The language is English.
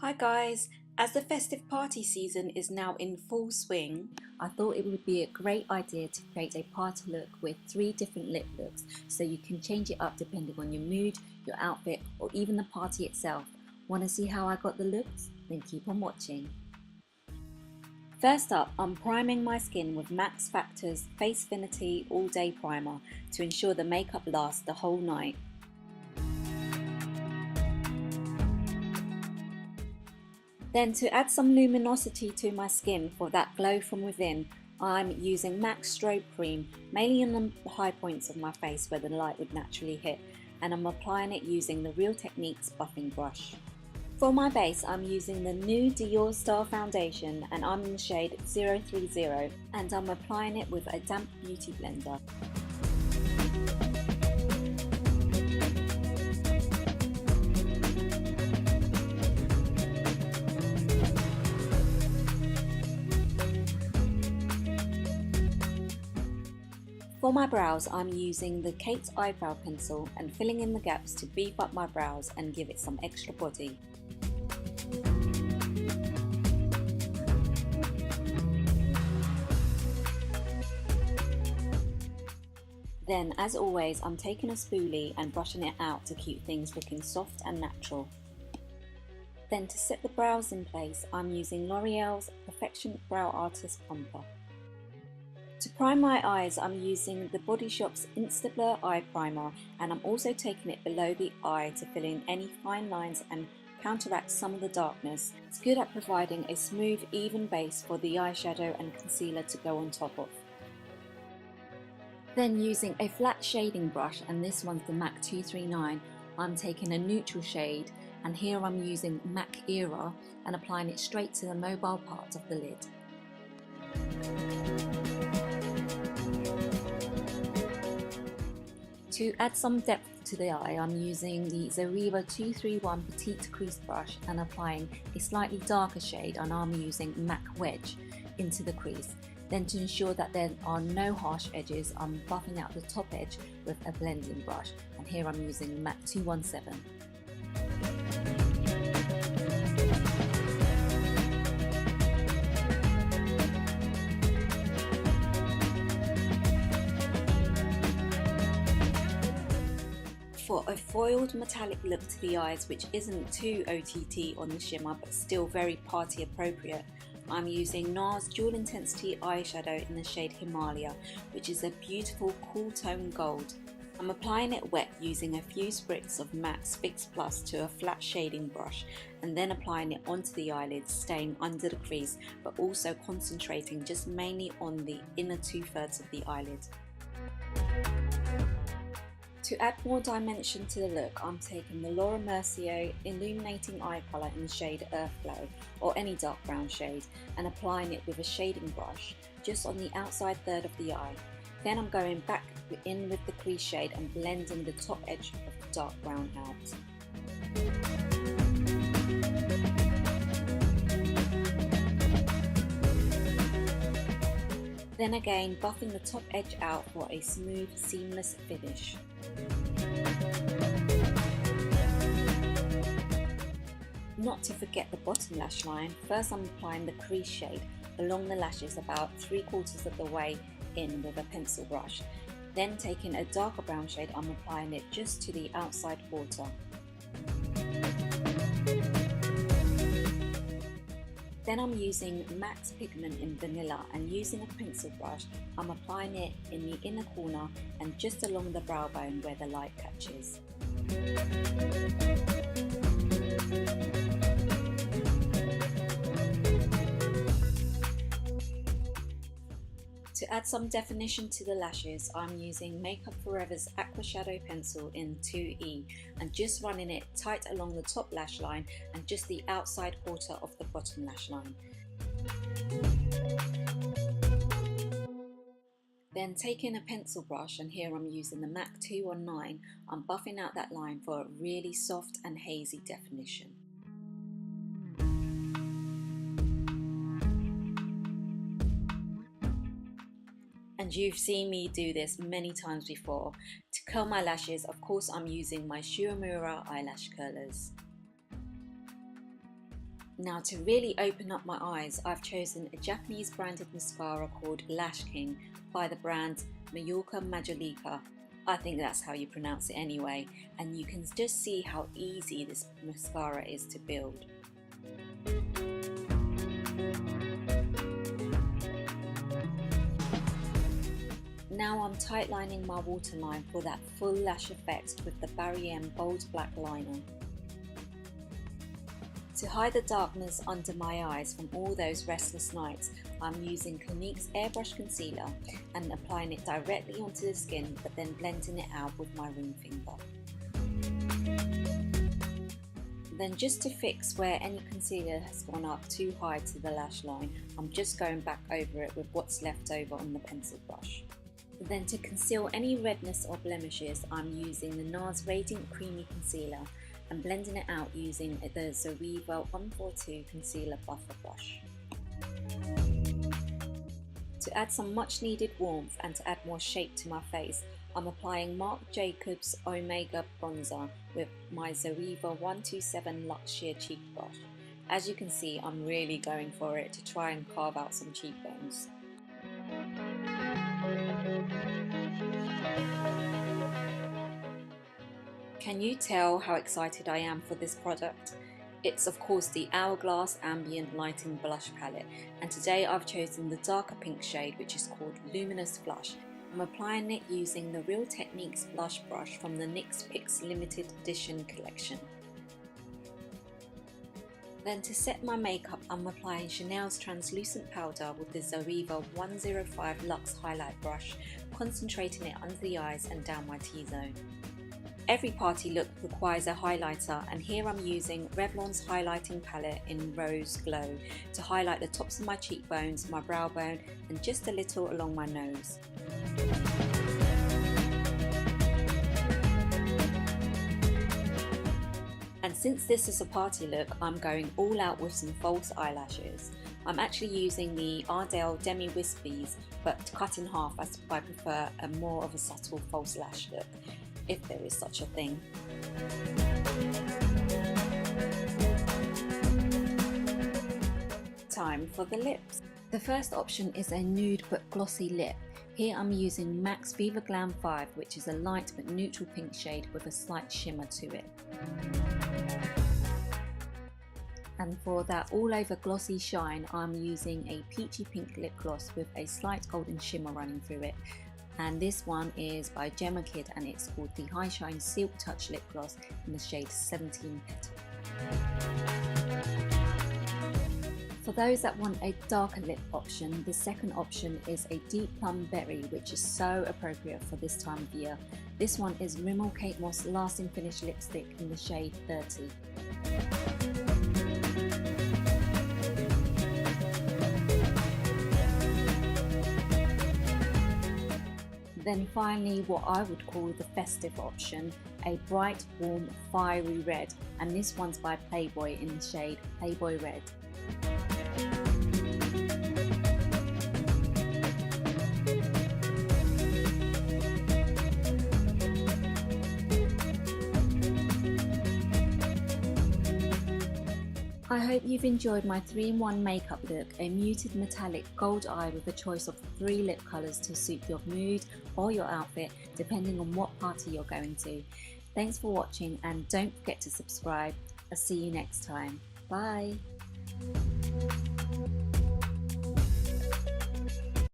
Hi guys, as the festive party season is now in full swing, I thought it would be a great idea to create a party look with 3 different lip looks so you can change it up depending on your mood, your outfit or even the party itself. Want to see how I got the looks? Then keep on watching. First up, I'm priming my skin with Max Factor's Face Finity All Day Primer to ensure the makeup lasts the whole night. Then to add some luminosity to my skin for that glow from within, I'm using Max Strobe Cream, mainly in the high points of my face where the light would naturally hit, and I'm applying it using the Real Techniques buffing brush. For my base, I'm using the new Dior Star Foundation and I'm in the shade 030 and I'm applying it with a damp beauty blender. For my brows, I'm using the Kate's eyebrow pencil and filling in the gaps to beef up my brows and give it some extra body. Then, as always, I'm taking a spoolie and brushing it out to keep things looking soft and natural. Then to set the brows in place, I'm using L'Oreal's Perfection Brow Artist Plumper. To prime my eyes, I'm using the Body Shop's Instablur Eye Primer and I'm also taking it below the eye to fill in any fine lines and counteract some of the darkness. It's good at providing a smooth, even base for the eyeshadow and concealer to go on top of. Then using a flat shading brush, and this one's the MAC 239, I'm taking a neutral shade and here I'm using MAC Era and applying it straight to the mobile part of the lid. To add some depth to the eye, I'm using the Zoeva 231 Petite Crease Brush and applying a slightly darker shade, and I'm using MAC Wedge into the crease. Then to ensure that there are no harsh edges, I'm buffing out the top edge with a blending brush, and here I'm using MAC 217. For a foiled metallic look to the eyes which isn't too OTT on the shimmer but still very party appropriate, I'm using NARS Dual Intensity Eyeshadow in the shade Himalaya, which is a beautiful cool tone gold. I'm applying it wet using a few spritzes of Max Fix Plus to a flat shading brush and then applying it onto the eyelids, staying under the crease but also concentrating just mainly on the inner 2/3 of the eyelid. To add more dimension to the look, I'm taking the Laura Mercier Illuminating Eye Colour in the shade Earth Glow or any dark brown shade and applying it with a shading brush just on the outside third of the eye. Then I'm going back in with the crease shade and blending the top edge of the dark brown out. Then again, buffing the top edge out for a smooth, seamless finish. Not to forget the bottom lash line, first I'm applying the crease shade along the lashes about 3/4 of the way in with a pencil brush. Then taking a darker brown shade, I'm applying it just to the outside quarter. Then I'm using Max Pigment in Vanilla and using a pencil brush, I'm applying it in the inner corner and just along the brow bone where the light catches. To add some definition to the lashes, I'm using Makeup Forever's Aqua Shadow Pencil in 2E and just running it tight along the top lash line and just the outside quarter of the bottom lash line. Then taking a pencil brush, and here I'm using the MAC 219, I'm buffing out that line for a really soft and hazy definition. And you've seen me do this many times before. To curl my lashes, of course I'm using my Shuamura eyelash curlers. Now, to really open up my eyes, I've chosen a Japanese branded mascara called Lash King by the brand Mallorca Majolica. I think that's how you pronounce it anyway, and you can just see how easy this mascara is to build. Now I'm tightlining my waterline for that full lash effect with the Barry M Bold Black Liner. To hide the darkness under my eyes from all those restless nights, I'm using Clinique's Airbrush Concealer and applying it directly onto the skin, but then blending it out with my ring finger. Then, just to fix where any concealer has gone up too high to the lash line, I'm just going back over it with what's left over on the pencil brush. Then, to conceal any redness or blemishes, I'm using the NARS Radiant Creamy Concealer and blending it out using the Zoeva 142 Concealer Buffer Brush. To add some much needed warmth and to add more shape to my face, I'm applying Marc Jacobs Omega Bronzer with my Zoeva 127 Luxe Sheer Cheek Brush. As you can see, I'm really going for it to try and carve out some cheekbones. Can you tell how excited I am for this product? It's of course the Hourglass Ambient Lighting Blush Palette, and today I've chosen the darker pink shade, which is called Luminous Flush. I'm applying it using the Real Techniques blush brush from the NYX Pix Limited Edition collection. Then to set my makeup, I'm applying Chanel's translucent powder with the Zoeva 105 Luxe Highlight Brush, concentrating it under the eyes and down my T-zone. Every party look requires a highlighter, and here I'm using Revlon's highlighting palette in Rose Glow to highlight the tops of my cheekbones, my brow bone, and just a little along my nose. And since this is a party look, I'm going all out with some false eyelashes. I'm actually using the Ardell Demi Wispies, but cut in half as I prefer a more of a subtle false lash look, if there is such a thing. Time for the lips. The first option is a nude but glossy lip. Here I'm using MAC's Viva Glam 5, which is a light but neutral pink shade with a slight shimmer to it. And for that all over glossy shine, I'm using a peachy pink lip gloss with a slight golden shimmer running through it. And this one is by Gemma Kid, and it's called the High Shine Silk Touch Lip Gloss in the shade 17 Petal. For those that want a darker lip option, the second option is a Deep Plum Berry, which is so appropriate for this time of year. This one is Rimmel Kate Moss Lasting Finish Lipstick in the shade 30. Then finally, what I would call the festive option, a bright, warm, fiery red, and this one's by Playboy in the shade Playboy Red. I hope you've enjoyed my 3-in-1 makeup look, a muted metallic gold eye with a choice of 3 lip colours to suit your mood or your outfit, depending on what party you're going to. Thanks for watching, and don't forget to subscribe. I'll see you next time. Bye!